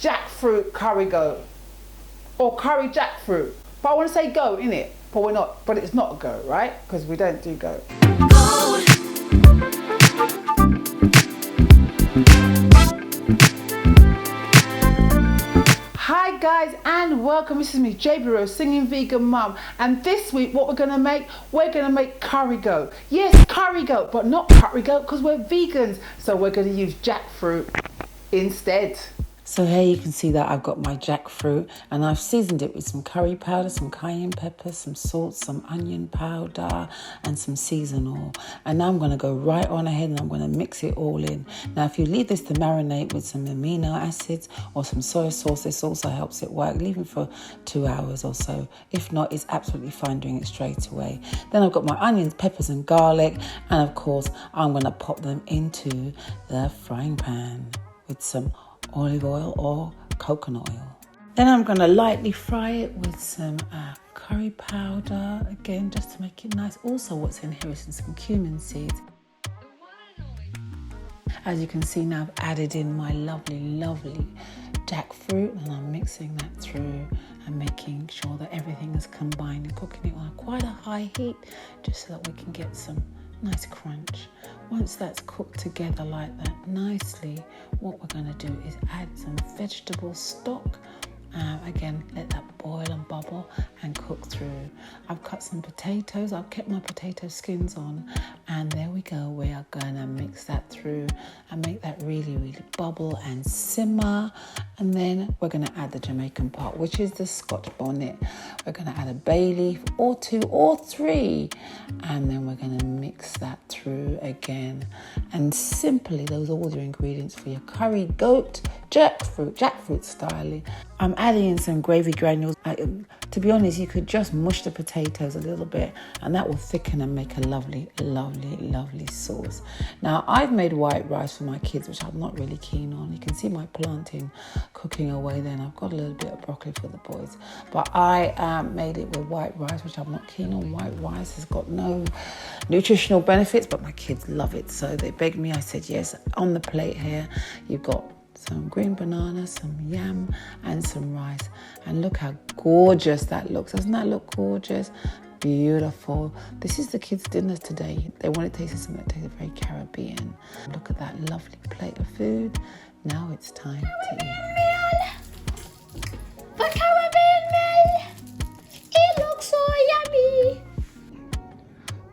jackfruit curry goat or curry jackfruit. But I want to say goat, innit? But we're not. But it's not goat, right? Because we don't do goat. Hi guys and welcome. This is me, JB Rose, singing vegan mum, and this week what we're gonna make curry goat. Yes, curry goat, but not curry goat because we're vegans, so we're gonna use jackfruit instead. So here you can see that I've got my jackfruit and I've seasoned it with some curry powder, some cayenne pepper, some salt, some onion powder and some season oil. And now I'm going to go right on ahead and I'm going to mix it all in. Now if you leave this to marinate with some amino acids or some soy sauce, this also helps it work. Leave it for 2 hours or so. If not, it's absolutely fine doing it straight away. Then I've got my onions, peppers and garlic, and of course I'm going to pop them into the frying pan with some olive oil or coconut oil. Then I'm going to lightly fry it with some curry powder, again just to make it nice. Also what's in here is some cumin seeds. As you can see now, I've added in my lovely jackfruit and I'm mixing that through and making sure that everything is combined and cooking it on quite a high heat just so that we can get some nice crunch. Once that's cooked together like that nicely, what we're going to do is add some vegetable stock. Again, let that boil and bubble and cook through. I've cut some potatoes. I've kept my potato skins on, and there we go. We are going to mix that through and make that really bubble and simmer. And then we're going to add the Jamaican part, which is the Scotch bonnet. We're going to add a bay leaf or 2 or 3, and then we're going to mix that through again. And simply, those are all your ingredients for your curry goat jackfruit style. I'm adding in some gravy granules. To be honest, you could just mush the potatoes a little bit and that will thicken and make a lovely sauce. Now, I've made white rice for my kids, which I'm not really keen on. You can see my plantain cooking away there, and I've got a little bit of broccoli for the boys. But I made it with white rice, which I'm not keen on. White rice has got no nutritional benefits, but my kids love it. So they begged me. I said, yes. On the plate here, you've got some green banana, some yam and some rice. And look how gorgeous that looks. Doesn't that look gorgeous? Beautiful. This is the kids' dinner today. They want to taste something that tastes very Caribbean. Look at that lovely plate of food. Now it's time to eat. The Caribbean meal. It looks so yummy.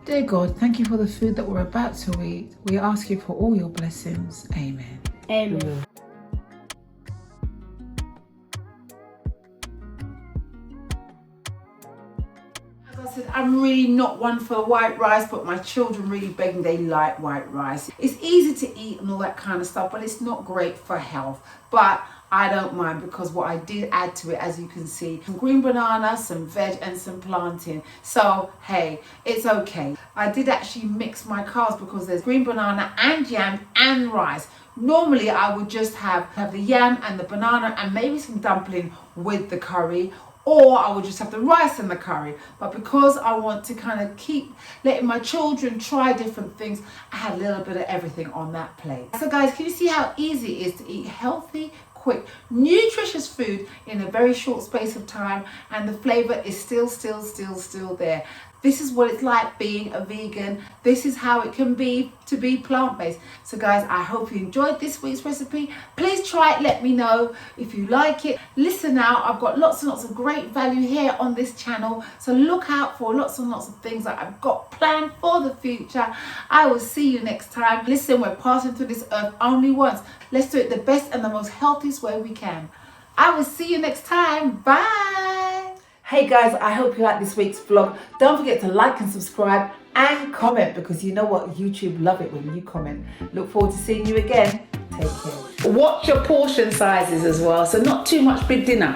Dear God, thank you for the food that we're about to eat. We ask you for all your blessings. Amen. Amen. I'm really not one for white rice, but my children really beg me, they like white rice. It's easy to eat and all that kind of stuff, but it's not great for health. But I don't mind because what I did add to it, as you can see, some green banana, some veg and some plantain. So, hey, it's okay. I did actually mix my carbs because there's green banana and yam and rice. Normally, I would just have the yam and the banana and maybe some dumpling with the curry, or I would just have the rice and the curry. But because I want to kind of keep letting my children try different things, I had a little bit of everything on that plate. So guys, can you see how easy it is to eat healthy, quick, nutritious food in a very short space of time, and the flavor is still there? This is what it's like being a vegan. This is how it can be to be plant-based. So guys, I hope you enjoyed this week's recipe. Please try it, let me know if you like it. Listen out, I've got lots and lots of great value here on this channel. So look out for lots and lots of things that I've got planned for the future. I will see you next time. Listen, we're passing through this earth only once. Let's do it the best and the most healthiest way we can. I will see you next time. Bye. Hey guys, I hope you like this week's vlog. Don't forget to like and subscribe and comment, because you know what, YouTube love it when you comment. Look forward to seeing you again. Take care. Watch your portion sizes as well, so not too much big dinner.